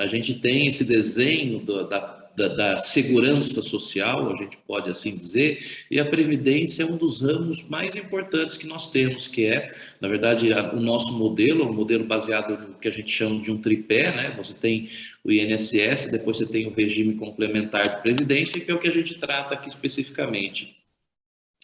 a gente tem esse desenho da segurança social, a gente pode assim dizer, e a Previdência é um dos ramos mais importantes que nós temos, que é, na verdade, o nosso modelo, um modelo baseado no que a gente chama de um tripé, né? Você tem o INSS, depois você tem o regime complementar de Previdência, que é o que a gente trata aqui especificamente.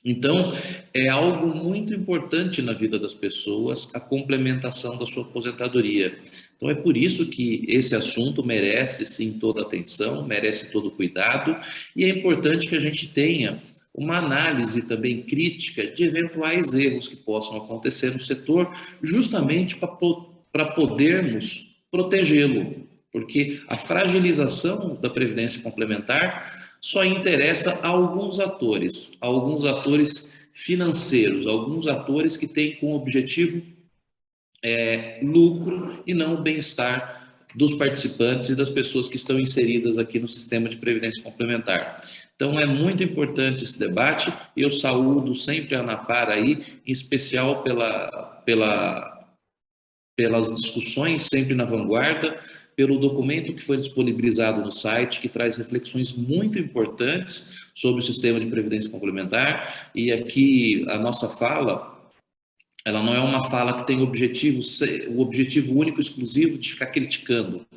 Então, é algo muito importante na vida das pessoas a complementação da sua aposentadoria. Então, é por isso que esse assunto merece, sim, toda atenção, merece todo cuidado, e é importante que a gente tenha uma análise também crítica de eventuais erros que possam acontecer no setor, justamente para podermos protegê-lo, porque a fragilização da Previdência Complementar só interessa a alguns atores financeiros, alguns atores que têm como objetivo lucro e não o bem-estar dos participantes e das pessoas que estão inseridas aqui no sistema de previdência complementar. Então é muito importante esse debate e eu saúdo sempre a ANAPAR aí, em especial pelas discussões sempre na vanguarda, pelo documento que foi disponibilizado no site, que traz reflexões muito importantes sobre o sistema de previdência complementar, e aqui a nossa fala, ela não é uma fala que tem o objetivo único e exclusivo de ficar criticando,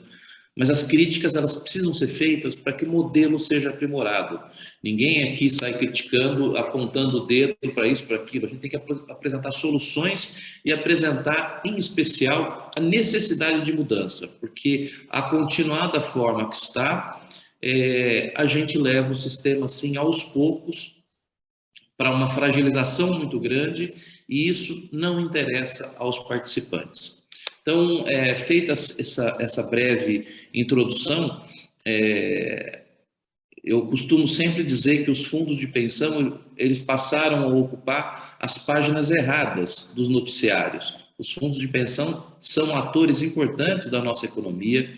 mas as críticas elas precisam ser feitas para que o modelo seja aprimorado. Ninguém aqui sai criticando, apontando o dedo para isso, para aquilo. A gente tem que apresentar soluções e apresentar, em especial, a necessidade de mudança, porque a continuar da forma que está, a gente leva o sistema, assim, aos poucos, para uma fragilização muito grande, e isso não interessa aos participantes. Então, feita essa breve introdução, eu costumo sempre dizer que os fundos de pensão, eles passaram a ocupar as páginas erradas dos noticiários. Os fundos de pensão são atores importantes da nossa economia,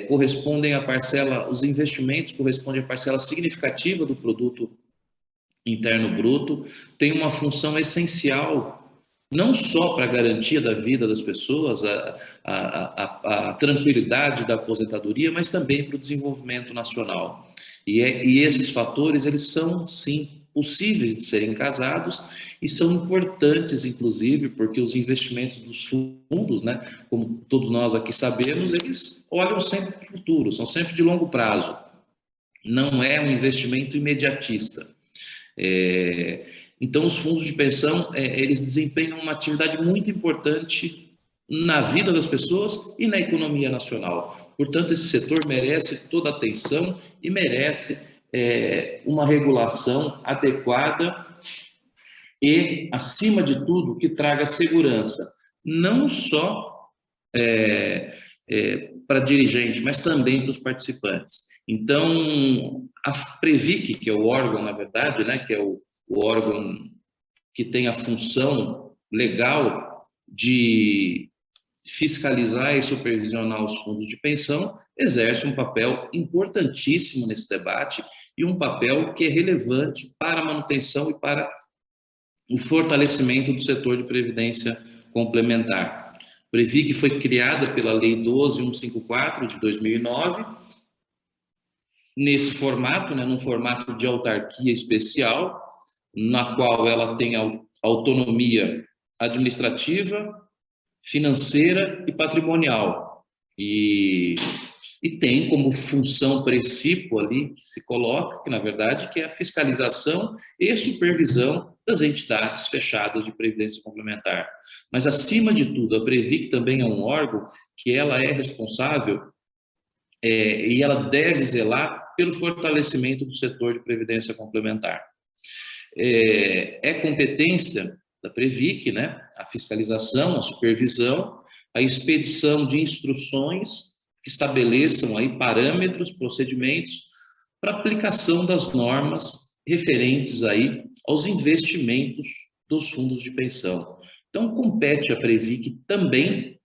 correspondem à parcela, os investimentos correspondem à parcela significativa do produto interno bruto, tem uma função essencial não só para a garantia da vida das pessoas, a tranquilidade da aposentadoria, mas também para o desenvolvimento nacional. E esses fatores, eles são, sim, possíveis de serem casados e são importantes, inclusive, porque os investimentos dos fundos, né, como todos nós aqui sabemos, eles olham sempre para o futuro, são sempre de longo prazo. Não é um investimento imediatista. Então, os fundos de pensão, eles desempenham uma atividade muito importante na vida das pessoas e na economia nacional. Portanto, esse setor merece toda a atenção e merece uma regulação adequada e, acima de tudo, que traga segurança, não só para dirigente, mas também para os participantes. Então, a Previc, que é o órgão, na verdade, né, que é o órgão que tem a função legal de fiscalizar e supervisionar os fundos de pensão, exerce um papel importantíssimo nesse debate e um papel que é relevante para a manutenção e para o fortalecimento do setor de previdência complementar. A Previc foi criada pela Lei 12.154 de 2009, nesse formato, né, num formato de autarquia especial, na qual ela tem autonomia administrativa, financeira e patrimonial. E tem como função princípio ali que se coloca, que na verdade que é a fiscalização e supervisão das entidades fechadas de previdência complementar. Mas acima de tudo, a Previc também é um órgão que ela é responsável e ela deve zelar pelo fortalecimento do setor de previdência complementar. É competência da Previc, né, a fiscalização, a supervisão, a expedição de instruções que estabeleçam aí parâmetros, procedimentos para aplicação das normas referentes aí aos investimentos dos fundos de pensão. Então, compete à Previc também,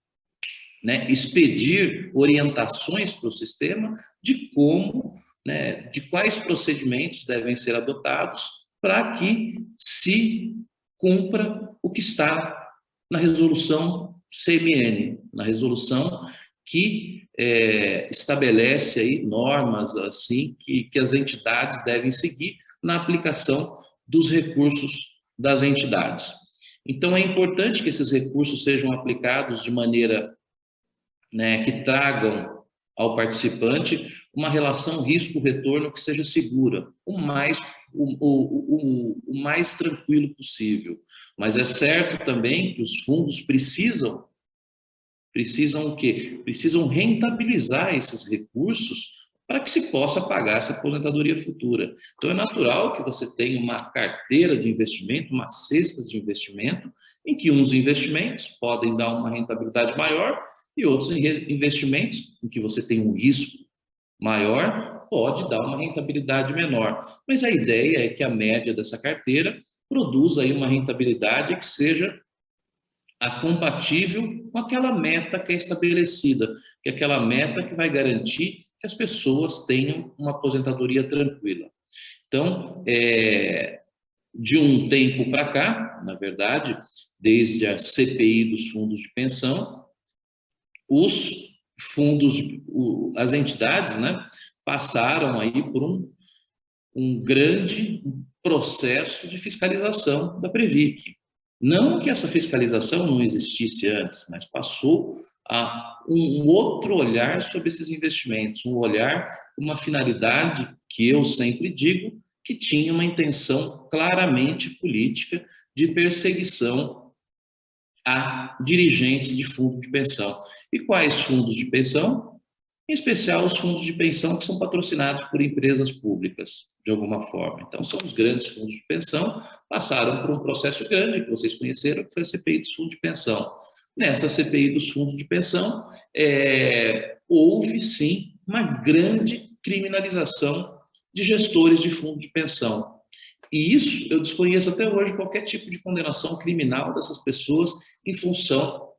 né, expedir orientações para o sistema de como, né, de quais procedimentos devem ser adotados para que se cumpra o que está na resolução CMN, na resolução que estabelece aí normas assim que as entidades devem seguir na aplicação dos recursos das entidades. Então, é importante que esses recursos sejam aplicados de maneira, né, que tragam ao participante uma relação risco-retorno que seja segura, o mais tranquilo possível. Mas é certo também que os fundos precisam o quê? Precisam rentabilizar esses recursos para que se possa pagar essa aposentadoria futura. Então, é natural que você tenha uma carteira de investimento, uma cesta de investimento, em que uns investimentos podem dar uma rentabilidade maior e outros investimentos, em que você tem um risco maior, pode dar uma rentabilidade menor. Mas a ideia é que a média dessa carteira produza aí uma rentabilidade que seja compatível com aquela meta que é estabelecida, que é aquela meta que vai garantir que as pessoas tenham uma aposentadoria tranquila. Então, de um tempo para cá, na verdade, desde a CPI dos fundos de pensão, os fundos, as entidades, né, passaram aí por um grande processo de fiscalização da Previc. Não que essa fiscalização não existisse antes, mas passou a um outro olhar sobre esses investimentos, um olhar, uma finalidade que eu sempre digo que tinha uma intenção claramente política de perseguição a dirigentes de fundo de pensão. E quais fundos de pensão? Em especial os fundos de pensão que são patrocinados por empresas públicas, de alguma forma. Então, são os grandes fundos de pensão, passaram por um processo grande, que vocês conheceram, que foi a CPI dos fundos de pensão. Nessa CPI dos fundos de pensão, houve, sim, uma grande criminalização de gestores de fundo de pensão. E isso, eu desconheço até hoje qualquer tipo de condenação criminal dessas pessoas em função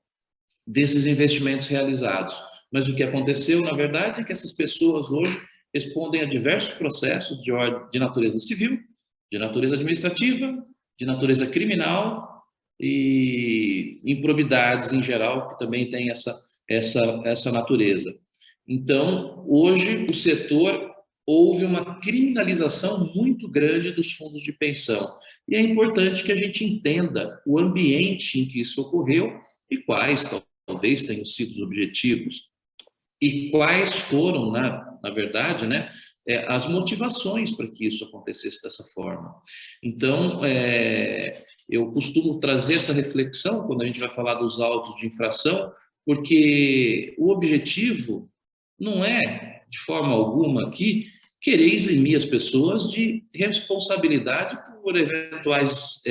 desses investimentos realizados. Mas o que aconteceu, na verdade, é que essas pessoas hoje respondem a diversos processos de natureza civil, de natureza administrativa, de natureza criminal e improbidades em geral, que também tem essa natureza. Então, hoje, o setor houve uma criminalização muito grande dos fundos de pensão. E é importante que a gente entenda o ambiente em que isso ocorreu e quais talvez tenham sido os objetivos e quais foram, na verdade, né, as motivações para que isso acontecesse dessa forma. Então, eu costumo trazer essa reflexão quando a gente vai falar dos autos de infração, porque o objetivo não é, de forma alguma, aqui, querer eximir as pessoas de responsabilidade por eventuais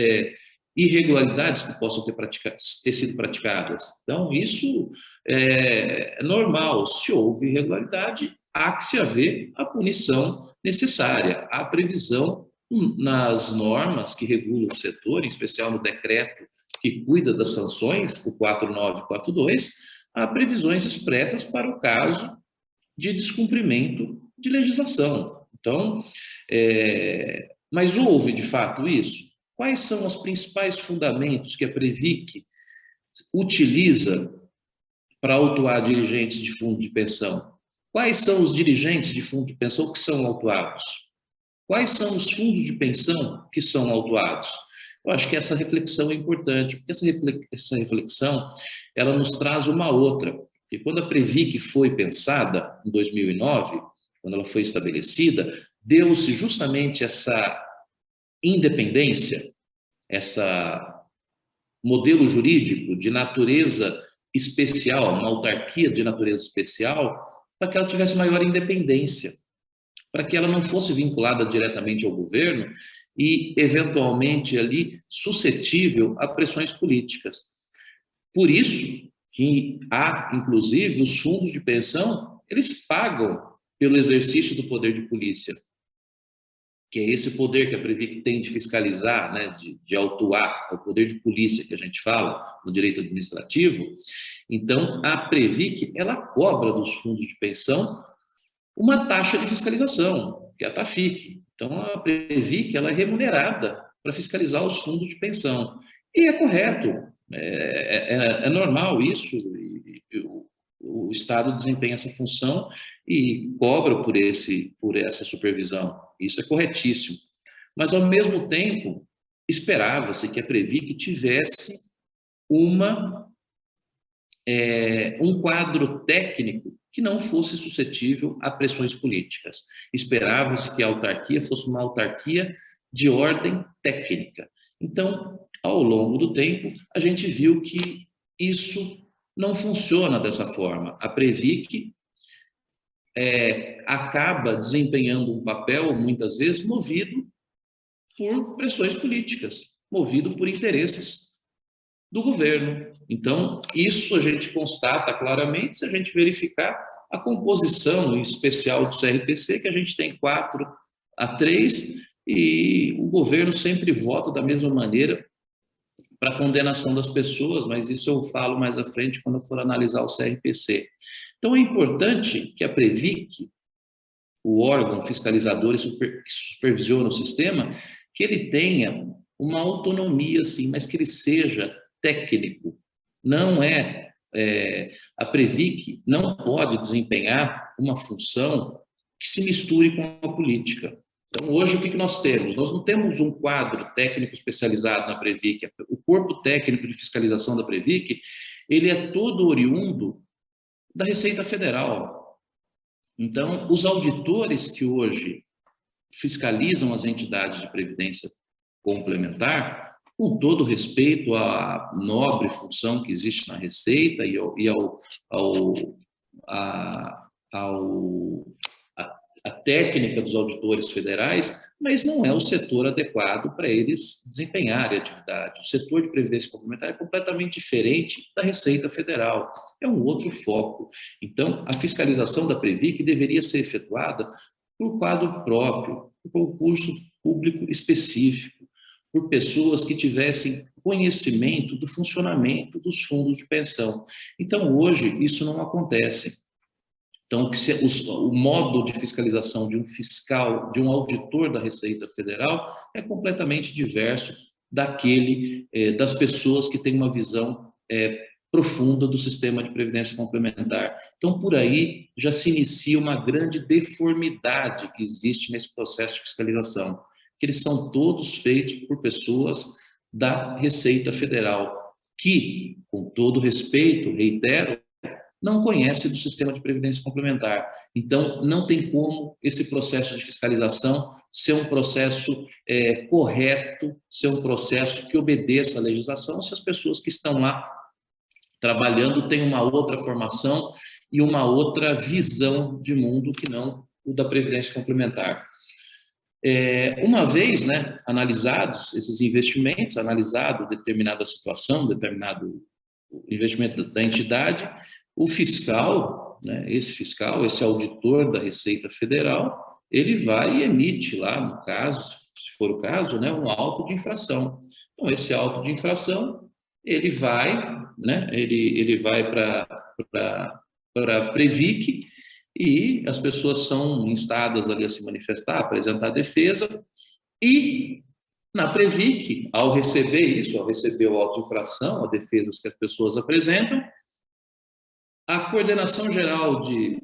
irregularidades que possam ter sido praticadas. Então, isso é normal. Se houve irregularidade, há que se haver a punição necessária, a previsão nas normas que regulam o setor, em especial no decreto que cuida das sanções, o 4942, há previsões expressas para o caso de descumprimento de legislação. Então, mas houve de fato isso? Quais são os principais fundamentos que a Previc utiliza para autuar dirigentes de fundo de pensão? Quais são os dirigentes de fundo de pensão que são autuados? Quais são os fundos de pensão que são autuados? Eu acho que essa reflexão é importante, porque essa reflexão ela nos traz uma outra. E quando a Previc foi pensada, em 2009, quando ela foi estabelecida, deu-se justamente essa independência, essa modelo jurídico de natureza especial, uma autarquia de natureza especial, para que ela tivesse maior independência, para que ela não fosse vinculada diretamente ao governo e, eventualmente, ali suscetível a pressões políticas. Por isso que há, inclusive, os fundos de pensão, eles pagam pelo exercício do poder de polícia, que é esse poder que a Previc tem de fiscalizar, né, de autuar, é o poder de polícia que a gente fala no direito administrativo. Então, a Previc, ela cobra dos fundos de pensão uma taxa de fiscalização, que é a TAFIC. Então, a Previc, ela é remunerada para fiscalizar os fundos de pensão. E é correto, é normal isso, o Estado desempenha essa função e cobra por essa supervisão. Isso é corretíssimo. Mas, ao mesmo tempo, esperava-se que a Previc tivesse um quadro técnico que não fosse suscetível a pressões políticas. Esperava-se que a autarquia fosse uma autarquia de ordem técnica. Então, ao longo do tempo, a gente viu que isso não funciona dessa forma. A Previc acaba desempenhando um papel, muitas vezes, movido por pressões políticas, movido por interesses do governo. Então, isso a gente constata claramente se a gente verificar a composição especial do CRPC, que a gente tem 4-3, e o governo sempre vota da mesma maneira para a condenação das pessoas, mas isso eu falo mais à frente quando eu for analisar o CRPC. Então, é importante que a Previc, o órgão fiscalizador que supervisiona o sistema, que ele tenha uma autonomia, sim, mas que ele seja técnico. Não a Previc não pode desempenhar uma função que se misture com a política. Então, hoje, o que nós temos? Nós não temos um quadro técnico especializado na Previc. O corpo técnico de fiscalização da Previc, ele é todo oriundo da Receita Federal. Então, os auditores que hoje fiscalizam as entidades de previdência complementar, com todo respeito à nobre função que existe na Receita a técnica dos auditores federais, mas não é o setor adequado para eles desempenharem a atividade. O setor de previdência complementar é completamente diferente da Receita Federal, é um outro foco. Então, a fiscalização da Previc deveria ser efetuada por quadro próprio, por concurso público específico, por pessoas que tivessem conhecimento do funcionamento dos fundos de pensão. Então, hoje, isso não acontece. Então, o modo de fiscalização de um fiscal, de um auditor da Receita Federal é completamente diverso daquele das pessoas que têm uma visão profunda do sistema de previdência complementar. Então, por aí já se inicia uma grande deformidade que existe nesse processo de fiscalização, que eles são todos feitos por pessoas da Receita Federal, que, com todo respeito, reitero, não conhece do sistema de previdência complementar. Então, não tem como esse processo de fiscalização ser um processo correto, ser um processo que obedeça à legislação, se as pessoas que estão lá trabalhando têm uma outra formação e uma outra visão de mundo que não o da previdência complementar. Uma vez analisados esses investimentos, analisado determinada situação, determinado investimento da entidade, o fiscal, esse auditor da Receita Federal, ele vai e emite lá, no caso, se for o caso, um auto de infração. Então, esse auto de infração, ele vai para a Previc e as pessoas são instadas ali a se manifestar, apresentar defesa, e na Previc, ao receber o auto de infração, as defesas que as pessoas apresentam, a coordenação geral de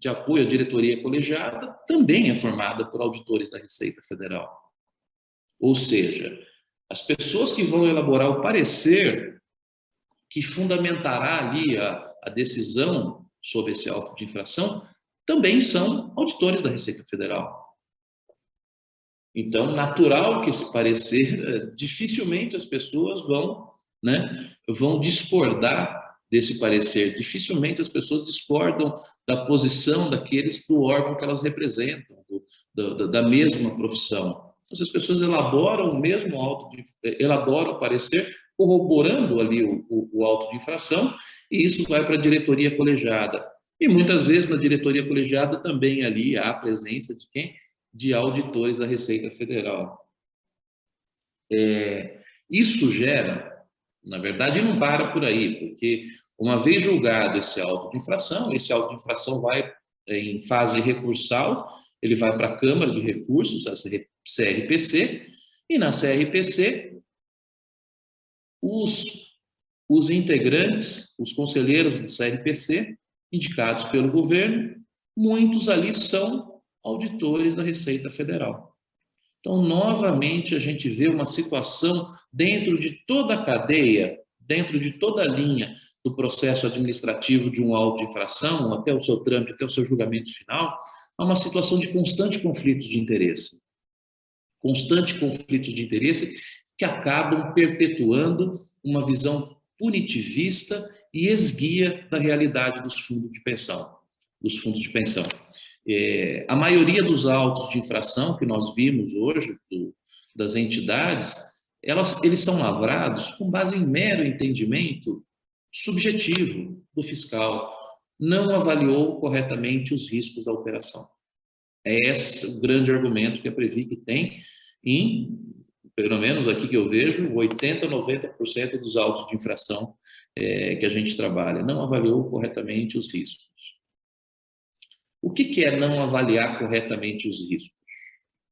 apoio à diretoria colegiada também é formada por auditores da Receita Federal. Ou seja, as pessoas que vão elaborar o parecer que fundamentará ali a decisão sobre esse auto de infração também são auditores da Receita Federal. Então, natural que esse parecer, dificilmente as pessoas vão discordar desse parecer. Dificilmente as pessoas discordam da posição daqueles do órgão que elas representam, da mesma profissão. Então, as pessoas elaboram o mesmo elaboram o parecer, corroborando ali o auto de infração, e isso vai para a diretoria colegiada. E muitas vezes na diretoria colegiada também ali há a presença de quem? De auditores da Receita Federal. Isso gera, na verdade, não para por aí, porque uma vez julgado esse auto de infração vai em fase recursal, ele vai para a Câmara de Recursos, a CRPC, e na CRPC, os integrantes, os conselheiros do CRPC, indicados pelo governo, muitos ali são auditores da Receita Federal. Então, novamente, a gente vê uma situação dentro de toda a cadeia, dentro de toda a linha do processo administrativo de um auto de infração, até o seu trâmite, até o seu julgamento final, há uma situação de constante conflito de interesse. Constante conflito de interesse que acabam perpetuando uma visão punitivista e esguia da realidade dos fundos de pensão. A maioria dos autos de infração que nós vimos hoje, das entidades, eles são lavrados com base em mero entendimento subjetivo do fiscal, não avaliou corretamente os riscos da operação. É esse o grande argumento que a Previc tem em, pelo menos aqui que eu vejo, 80%, 90% dos autos de infração que a gente trabalha, não avaliou corretamente os riscos. O que é não avaliar corretamente os riscos?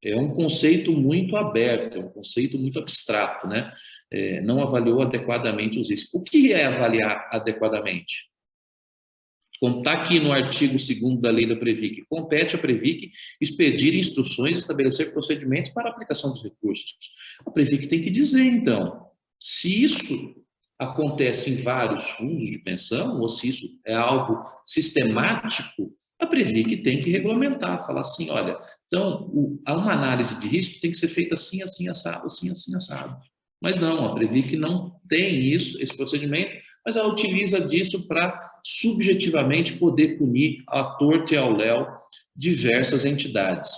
É um conceito muito aberto, é um conceito muito abstrato, né? Não avaliou adequadamente os riscos. O que é avaliar adequadamente? Como está aqui no artigo 2º da lei da Previc, compete à Previc expedir instruções e estabelecer procedimentos para a aplicação dos recursos. A Previc tem que dizer, então, se isso acontece em vários fundos de pensão, ou se isso é algo sistemático, a Previc tem que regulamentar, falar assim, olha, então, uma análise de risco tem que ser feita assim, assim, assado, assim, assim, assado. Mas não, a Previc não tem isso, esse procedimento, mas ela utiliza disso para subjetivamente poder punir à torto e ao léu diversas entidades.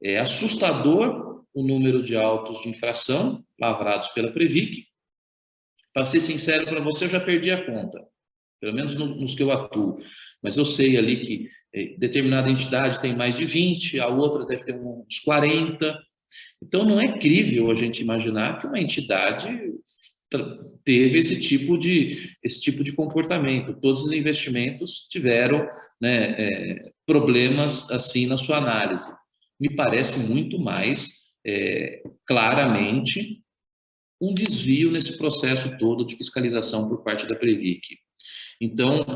É assustador o número de autos de infração lavrados pela Previc. Para ser sincero para você, eu já perdi a conta, pelo menos nos que eu atuo. Mas eu sei ali que determinada entidade tem mais de 20, a outra deve ter uns 40. Então, não é crível a gente imaginar que uma entidade teve esse tipo de comportamento. Todos os investimentos tiveram, né, problemas assim na sua análise. Me parece muito mais claramente um desvio nesse processo todo de fiscalização por parte da Previc. Então,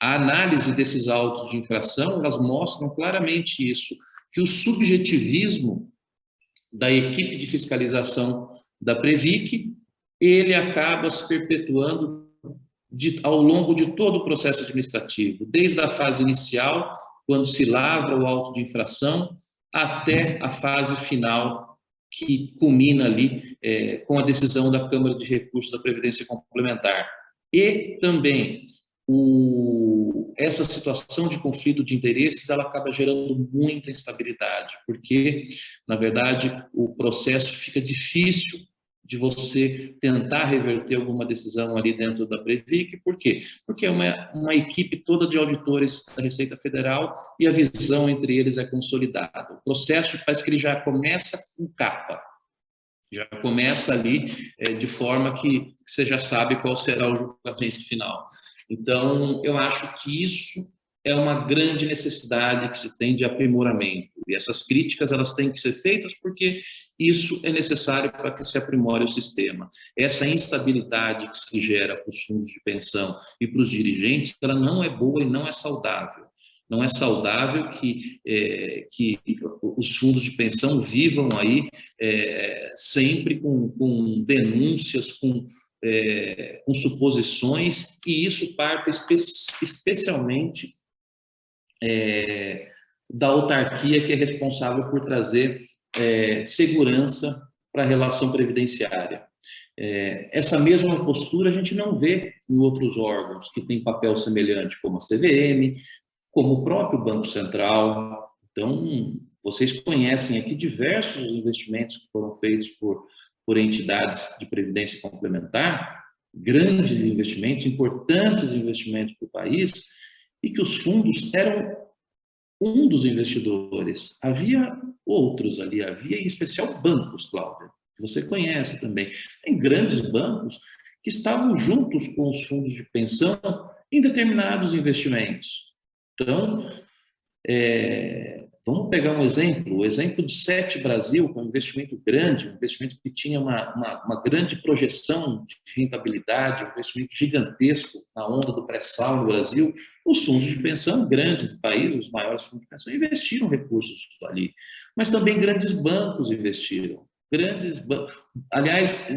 a análise desses autos de infração, elas mostram claramente isso, que o subjetivismo da equipe de fiscalização da Previc, ele acaba se perpetuando ao longo de todo o processo administrativo, desde a fase inicial, quando se lavra o auto de infração, até a fase final, que culmina ali com a decisão da Câmara de Recursos da Previdência Complementar. E também essa situação de conflito de interesses, ela acaba gerando muita instabilidade, porque, na verdade, o processo fica difícil de você tentar reverter alguma decisão ali dentro da Previc. Por quê? Porque é uma equipe toda de auditores da Receita Federal e a visão entre eles é consolidada. O processo parece que ele já começa com capa, já começa ali de forma que você já sabe qual será o julgamento final. Então, eu acho que isso é uma grande necessidade que se tem de aprimoramento. E essas críticas, elas têm que ser feitas porque isso é necessário para que se aprimore o sistema. Essa instabilidade que se gera para os fundos de pensão e para os dirigentes, ela não é boa e não é saudável. Não é saudável que os fundos de pensão vivam aí sempre com denúncias, com suposições, e isso parte especialmente da autarquia que é responsável por trazer segurança para a relação previdenciária. Essa mesma postura a gente não vê em outros órgãos que têm papel semelhante, como a CVM, como o próprio Banco Central. Então, vocês conhecem aqui diversos investimentos que foram feitos por entidades de previdência complementar, grandes investimentos, importantes investimentos para o país, e que os fundos eram um dos investidores. Havia outros ali, havia em especial bancos, Cláudia, que você conhece também. Tem grandes bancos que estavam juntos com os fundos de pensão em determinados investimentos. Então, Vamos pegar um exemplo, o exemplo de Sete Brasil, que é um investimento grande, um investimento que tinha uma grande projeção de rentabilidade, um investimento gigantesco na onda do pré-sal no Brasil. Os fundos de pensão grandes do país, os maiores fundos de pensão, investiram recursos ali, mas também grandes bancos investiram. Aliás,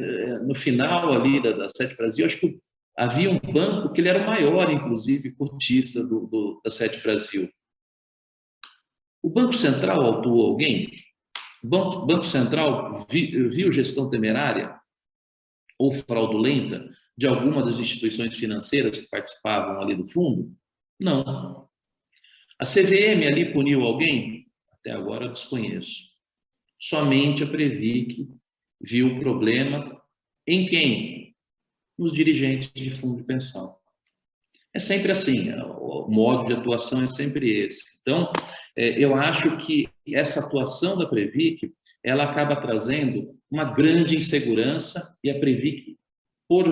no final ali da Sete Brasil, acho que havia um banco que ele era o maior, inclusive, cotista da Sete Brasil. O Banco Central autuou alguém? O Banco Central viu gestão temerária ou fraudulenta de alguma das instituições financeiras que participavam ali do fundo? Não. A CVM ali puniu alguém? Até agora eu desconheço. Somente a Previc viu o problema em quem? Nos dirigentes de fundo de pensão. É sempre assim, o modo de atuação é sempre esse. Então, eu acho que essa atuação da Previc, ela acaba trazendo uma grande insegurança e a Previc, por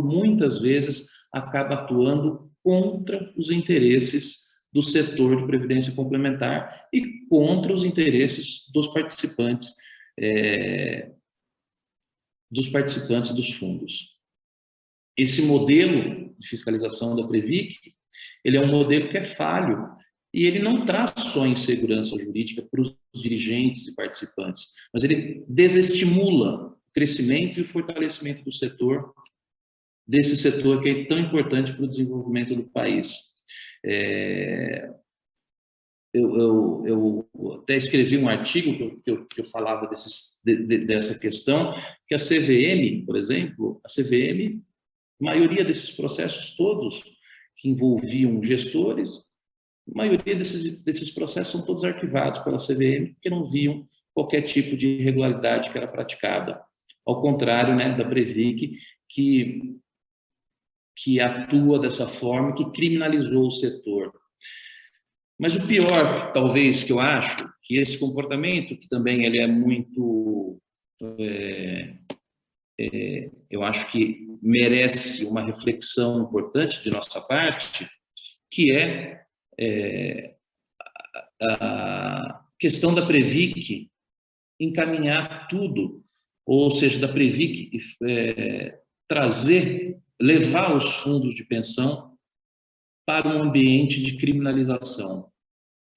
muitas vezes, acaba atuando contra os interesses do setor de previdência complementar e contra os interesses dos participantes dos fundos. Esse modelo de fiscalização da Previc, ele é um modelo que é falho e ele não traz só insegurança jurídica para os dirigentes e participantes, mas ele desestimula o crescimento e o fortalecimento do setor, desse setor que é tão importante para o desenvolvimento do país. Eu até escrevi um artigo que eu falava dessa questão, que a CVM, por exemplo, a maioria desses processos todos que envolviam gestores, a maioria desses processos são todos arquivados pela CVM, porque não viam qualquer tipo de irregularidade que era praticada. Ao contrário, né, da Previc, que atua dessa forma, que criminalizou o setor. Mas o pior, talvez, que eu acho, que esse comportamento, que também ele é muito... eu acho que merece uma reflexão importante de nossa parte, que é a questão da Previc encaminhar tudo, ou seja, da Previc levar os fundos de pensão para um ambiente de criminalização.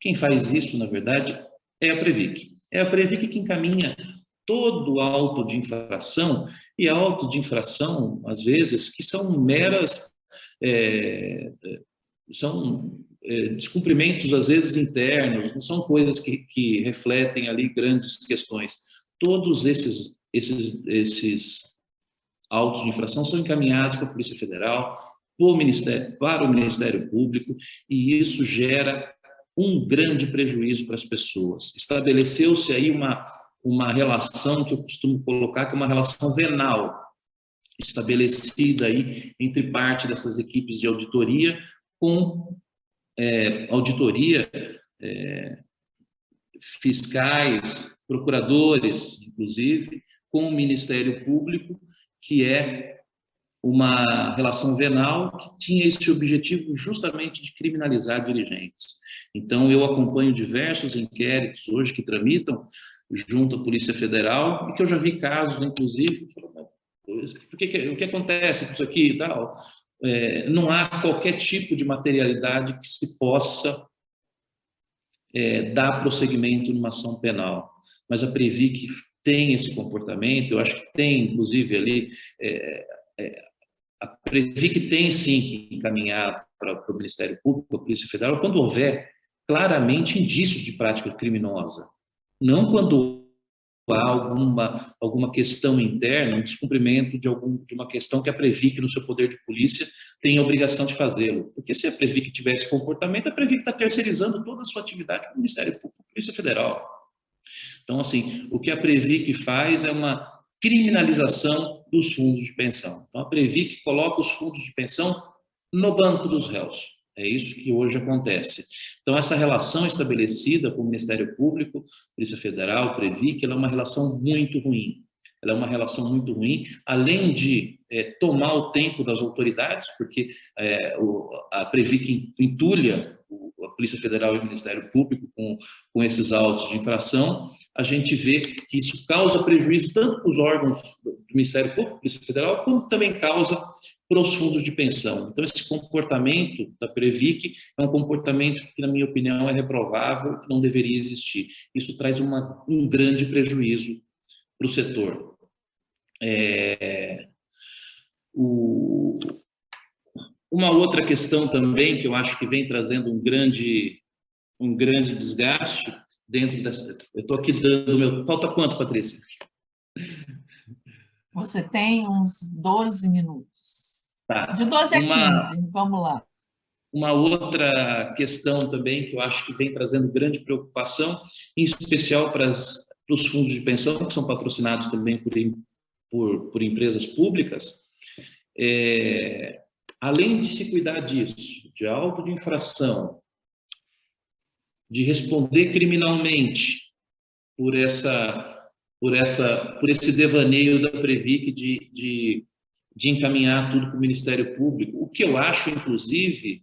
Quem faz isso, na verdade, é a Previc. É a Previc que encaminha todo auto de infração, e auto de infração, às vezes, que são meras... são descumprimentos, às vezes, internos, não são coisas que refletem ali grandes questões. Todos esses autos de infração são encaminhados para a Polícia Federal, para o Ministério Público, e isso gera um grande prejuízo para as pessoas. Estabeleceu-se aí uma relação que eu costumo colocar, que é uma relação venal, estabelecida aí entre parte dessas equipes de auditoria com fiscais, procuradores, inclusive, com o Ministério Público, que é uma relação venal que tinha esse objetivo justamente de criminalizar dirigentes. Então, eu acompanho diversos inquéritos hoje que tramitam junto à Polícia Federal e que eu já vi casos, inclusive, o que acontece com isso aqui e tal? Não há qualquer tipo de materialidade que se possa dar prosseguimento numa ação penal. Mas a Previc tem esse comportamento, eu acho que tem, inclusive, ali... a Previc tem, sim, que encaminhar para o Ministério Público, para a Polícia Federal, quando houver claramente indícios de prática criminosa. Não quando há alguma questão interna, um descumprimento de uma questão que a Previc, no seu poder de polícia, tem a obrigação de fazê-lo. Porque se a Previc tivesse comportamento, a Previc está terceirizando toda a sua atividade para o Ministério Público, para a Polícia Federal. Então, assim, o que a Previc faz é uma criminalização dos fundos de pensão. Então, a Previc coloca os fundos de pensão no banco dos réus. É isso que hoje acontece. Então, essa relação estabelecida com o Ministério Público, Polícia Federal, Previc, ela é uma relação muito ruim. Ela é uma relação muito ruim, além de tomar o tempo das autoridades, porque a Previc entulha a Polícia Federal e o Ministério Público com esses autos de infração, a gente vê que isso causa prejuízo tanto para os órgãos do Ministério Público, Polícia Federal, como também causa para os fundos de pensão. Então, esse comportamento da Previc é um comportamento que, na minha opinião, é reprovável, que não deveria existir. Isso traz um grande prejuízo para o setor. Uma outra questão também, que eu acho que vem trazendo um grande desgaste dentro dessa... Eu estou aqui dando meu... Falta quanto, Patrícia? Você tem uns 12 minutos. Tá. De 12 a 15, vamos lá. Uma outra questão também que eu acho que vem trazendo grande preocupação, em especial para os fundos de pensão, que são patrocinados também por empresas públicas, além de se cuidar disso, de auto de infração, de responder criminalmente por esse devaneio da Previc de encaminhar tudo para o Ministério Público, o que eu acho, inclusive,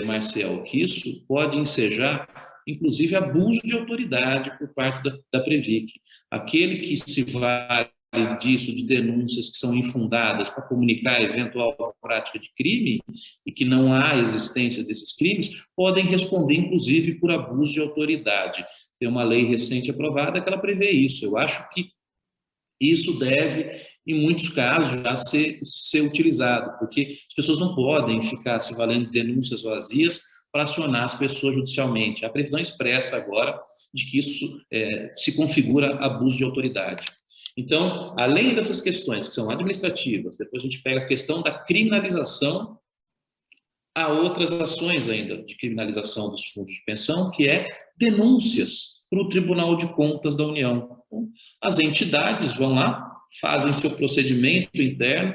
Marcel, que isso pode ensejar, inclusive, abuso de autoridade por parte da Previc. Aquele que se vale disso, de denúncias que são infundadas para comunicar eventual prática de crime e que não há existência desses crimes, podem responder, inclusive, por abuso de autoridade. Tem uma lei recente aprovada que ela prevê isso. Eu acho que isso deve, em muitos casos, já ser utilizado, porque as pessoas não podem ficar se valendo de denúncias vazias para acionar as pessoas judicialmente. A previsão expressa agora de que isso se configura abuso de autoridade. Então, além dessas questões que são administrativas, depois a gente pega a questão da criminalização, há outras ações ainda de criminalização dos fundos de pensão, que é denúncias para o Tribunal de Contas da União. Então, as entidades vão lá, fazem seu procedimento interno,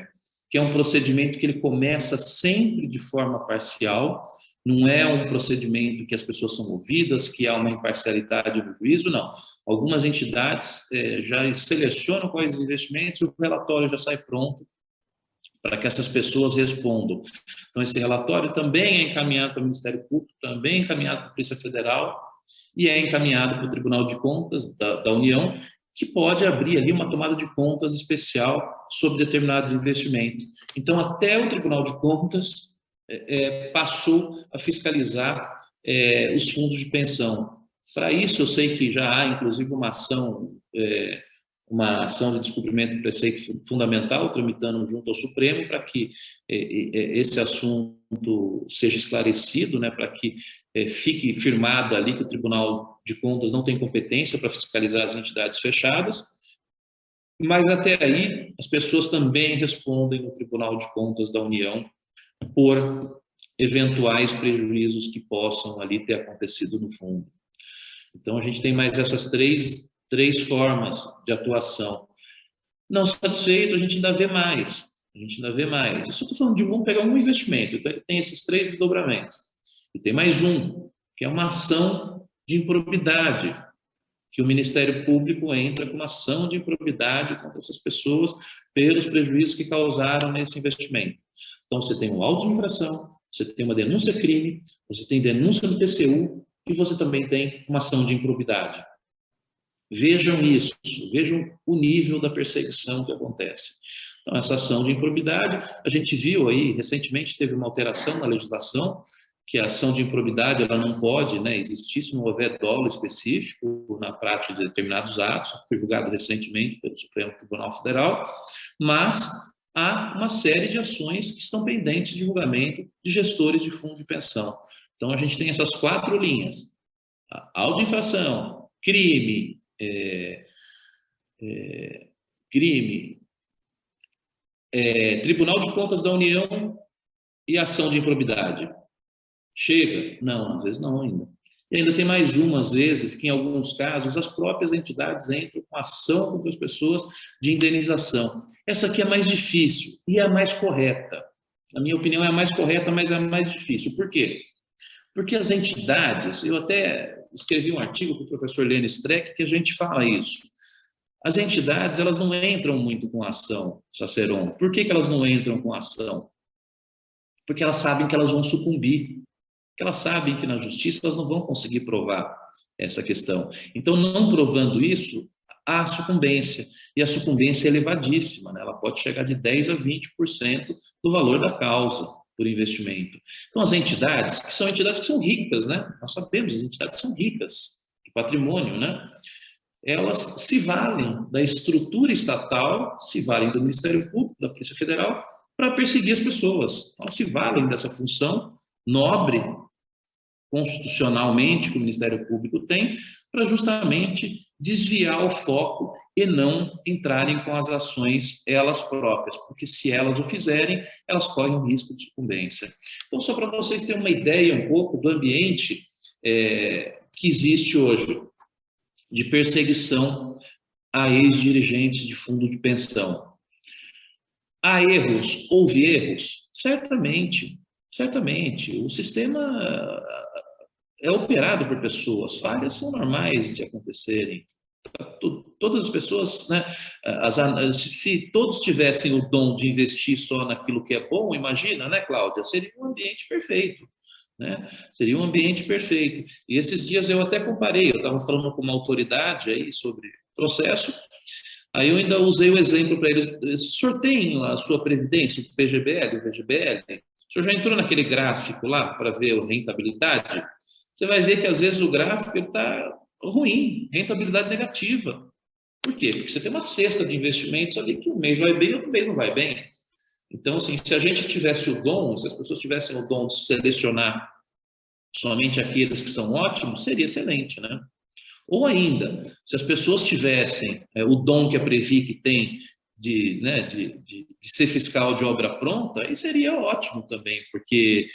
que é um procedimento que ele começa sempre de forma parcial, não é um procedimento que as pessoas são ouvidas, que há uma imparcialidade no juízo, não. Algumas entidades já selecionam quais investimentos e o relatório já sai pronto para que essas pessoas respondam. Então, esse relatório também é encaminhado para o Ministério Público, também é encaminhado para a Polícia Federal e é encaminhado para o Tribunal de Contas da União, que pode abrir ali uma tomada de contas especial sobre determinados investimentos. Então, até o Tribunal de Contas passou a fiscalizar os fundos de pensão. Para isso, eu sei que já há, inclusive, uma ação de descumprimento do preceito fundamental tramitando junto ao Supremo para que esse assunto seja esclarecido, né, para que fique firmado ali que o Tribunal de Contas não tem competência para fiscalizar as entidades fechadas, mas até aí as pessoas também respondem no Tribunal de Contas da União por eventuais prejuízos que possam ali ter acontecido no fundo. Então, a gente tem mais essas três formas de atuação. Não satisfeito, a gente ainda vê mais. Isso eu estou falando de vamos pegar um investimento, então ele tem esses 3 desdobramentos. E tem mais um, que é uma ação de improbidade, que o Ministério Público entra com uma ação de improbidade contra essas pessoas pelos prejuízos que causaram nesse investimento. Então, você tem um auto de infração, você tem uma denúncia crime, você tem denúncia no TCU e você também tem uma ação de improbidade. Vejam isso, vejam o nível da perseguição que acontece. Então, essa ação de improbidade, a gente viu aí, recentemente teve uma alteração na legislação, que a ação de improbidade ela não pode existir se não houver dolo específico na prática de determinados atos, foi julgado recentemente pelo Supremo Tribunal Federal, mas há uma série de ações que estão pendentes de julgamento de gestores de fundo de pensão. Então, a gente tem essas 4 linhas: auto-infração, crime, Tribunal de Contas da União e ação de improbidade. Chega? Não, às vezes não ainda. E ainda tem mais uma, às vezes, que em alguns casos as próprias entidades entram com ação contra as pessoas de indenização. Essa aqui é mais difícil e é a mais correta. Na minha opinião, é a mais correta, mas é a mais difícil. Por quê? Porque as entidades, eu até escrevi um artigo com o professor Lênin Streck que a gente fala isso. As entidades, elas não entram muito com ação, Saceron. Por que elas não entram com ação? Porque elas sabem que elas vão sucumbir. porque elas sabem que na justiça elas não vão conseguir provar essa questão. Então, não provando isso, há sucumbência, e a sucumbência é elevadíssima, né? Ela pode chegar de 10% a 20% do valor da causa por investimento. Então, as entidades, que são entidades que são ricas, né? Nós sabemos, as entidades são ricas, de patrimônio, né? Elas se valem da estrutura estatal, se valem do Ministério Público, da Polícia Federal, para perseguir as pessoas. Elas se valem dessa função nobre, constitucionalmente, que o Ministério Público tem, para justamente desviar o foco e não entrarem com as ações elas próprias, porque se elas o fizerem, elas correm o risco de sucumbência. Então, só para vocês terem uma ideia um pouco do ambiente que existe hoje, de perseguição a ex-dirigentes de fundo de pensão. Há erros? Houve erros? Certamente, certamente. O sistema é operado por pessoas, falhas são normais de acontecerem. Todas as pessoas, né, se todos tivessem o dom de investir só naquilo que é bom, imagina, né, Cláudia? Seria um ambiente perfeito. Né? Seria um ambiente perfeito. E esses dias eu até comparei, eu estava falando com uma autoridade aí sobre processo, aí eu ainda usei o exemplo para eles, sorteiem a sua previdência, o PGBL, o VGBL, o senhor já entrou naquele gráfico lá para ver a rentabilidade? Você vai ver que às vezes o gráfico está ruim, rentabilidade negativa. Por quê? Porque você tem uma cesta de investimentos ali que um mês vai bem, outro mês não vai bem. Então, assim, se a gente tivesse o dom, se as pessoas tivessem o dom de selecionar somente aqueles que são ótimos, seria excelente, né? Ou ainda, se as pessoas tivessem o dom que a Previc tem de ser fiscal de obra pronta, aí seria ótimo também, porque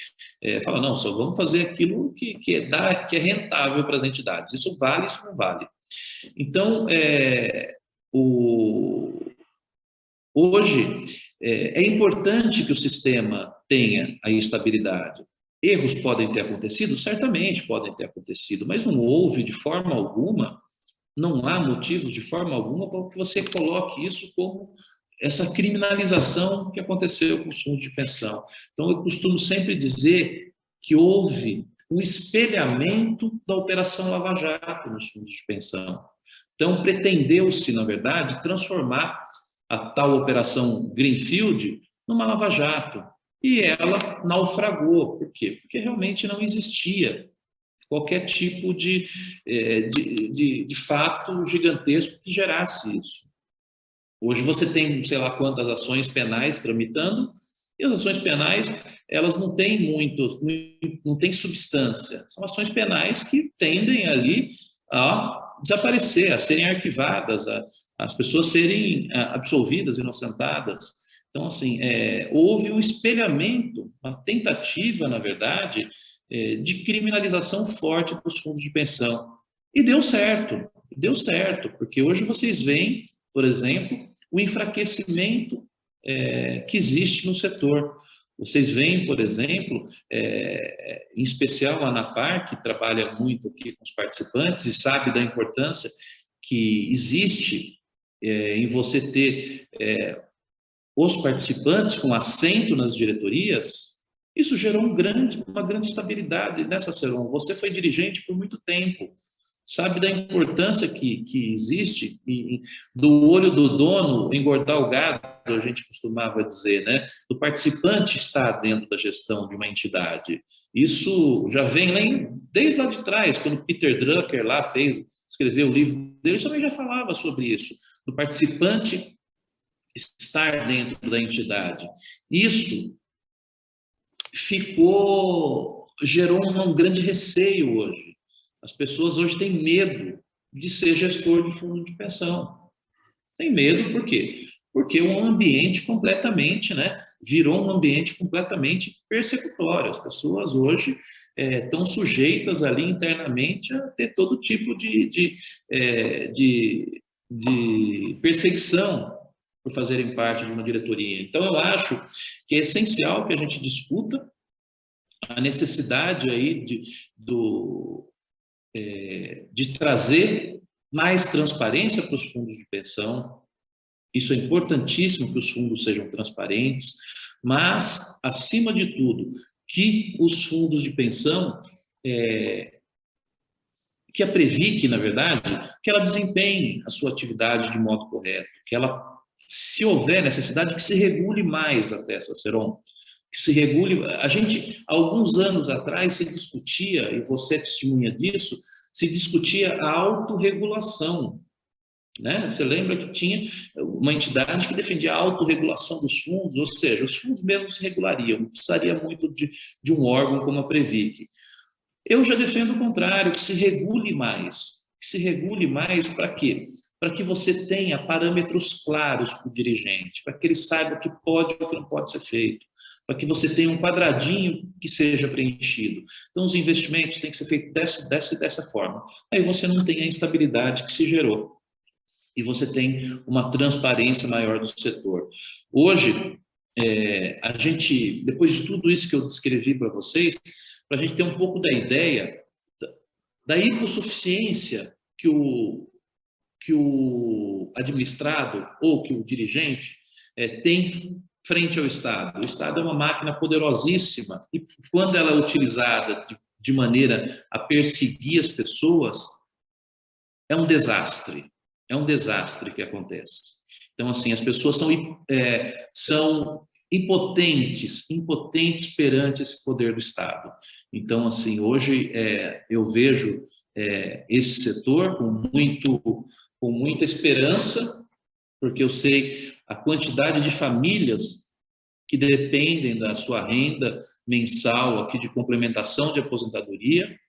fala, não, só vamos fazer aquilo que é rentável para as entidades. Isso vale, isso não vale. Então, hoje, é importante que o sistema tenha a estabilidade. Erros podem ter acontecido? Certamente podem ter acontecido, mas não houve de forma alguma, não há motivos de forma alguma para que você coloque isso como essa criminalização que aconteceu com os fundos de pensão. Então, eu costumo sempre dizer que houve um espelhamento da Operação Lava Jato nos fundos de pensão. Então, pretendeu-se, na verdade, transformar a tal Operação Greenfield numa Lava Jato. E ela naufragou. Por quê? Porque realmente não existia qualquer tipo de fato gigantesco que gerasse isso. Hoje você tem, sei lá quantas ações penais tramitando, e as ações penais, elas não têm não têm substância. São ações penais que tendem ali a desaparecer, a serem arquivadas, as pessoas serem absolvidas, inocentadas. Então, assim, houve um espelhamento, uma tentativa, na verdade, de criminalização forte dos fundos de pensão. E deu certo, porque hoje vocês veem, por exemplo, o enfraquecimento que existe no setor. Vocês veem, por exemplo, em especial a ANAPAR, que trabalha muito aqui com os participantes e sabe da importância que existe em você ter os participantes com assento nas diretorias. Isso gerou uma grande estabilidade nessa Ceron. Você foi dirigente por muito tempo, sabe da importância que existe do olho do dono engordar o gado, a gente costumava dizer, né? Do participante estar dentro da gestão de uma entidade. Isso já vem desde lá de trás, quando Peter Drucker lá escreveu o livro dele, também já falava sobre isso, do participante estar dentro da entidade. Isso gerou um grande receio hoje. As pessoas hoje têm medo de ser gestor de fundo de pensão. Tem medo por quê? Porque um ambiente completamente, virou um ambiente completamente persecutório. As pessoas hoje estão sujeitas ali internamente a ter todo tipo de perseguição por fazerem parte de uma diretoria. Então, eu acho que é essencial que a gente discuta a necessidade aí de trazer mais transparência para os fundos de pensão. Isso é importantíssimo, que os fundos sejam transparentes, mas, acima de tudo, que os fundos de pensão, que a Previc, na verdade, que ela desempenhe a sua atividade de modo correto, que ela, se houver necessidade, que se regule mais até essa Seron, que se regule. A gente, há alguns anos atrás, se discutia, e você é testemunha disso, se discutia a autorregulação, né? Você lembra que tinha uma entidade que defendia a autorregulação dos fundos, ou seja, os fundos mesmo se regulariam, não precisaria muito de um órgão como a Previc. Eu já defendo o contrário, que se regule mais. Que se regule mais para quê? Para que você tenha parâmetros claros para o dirigente, para que ele saiba o que pode e o que não pode ser feito, para que você tenha um quadradinho que seja preenchido. Então, os investimentos têm que ser feitos dessa forma. Aí você não tem a instabilidade que se gerou. E você tem uma transparência maior do setor. Hoje, a gente, depois de tudo isso que eu descrevi para vocês, para a gente ter um pouco da ideia da hipossuficiência que o administrado ou que o dirigente tem frente ao Estado. O Estado é uma máquina poderosíssima e quando ela é utilizada de maneira a perseguir as pessoas, é um desastre que acontece. Então, assim, as pessoas são impotentes perante esse poder do Estado. Então, assim, hoje eu vejo esse setor com muita esperança, porque eu sei a quantidade de famílias que dependem da sua renda mensal aqui de complementação de aposentadoria,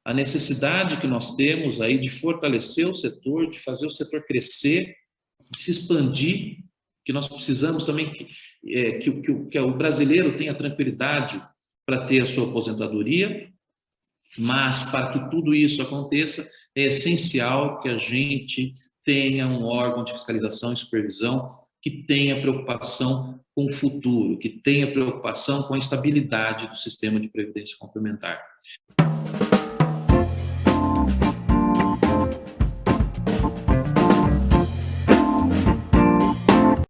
a necessidade que nós temos aí de fortalecer o setor, de fazer o setor crescer, de se expandir, que nós precisamos também que o brasileiro tenha tranquilidade para ter a sua aposentadoria, mas para que tudo isso aconteça, é essencial que a gente tenha um órgão de fiscalização e supervisão que tenha preocupação com o futuro, que tenha preocupação com a estabilidade do sistema de previdência complementar.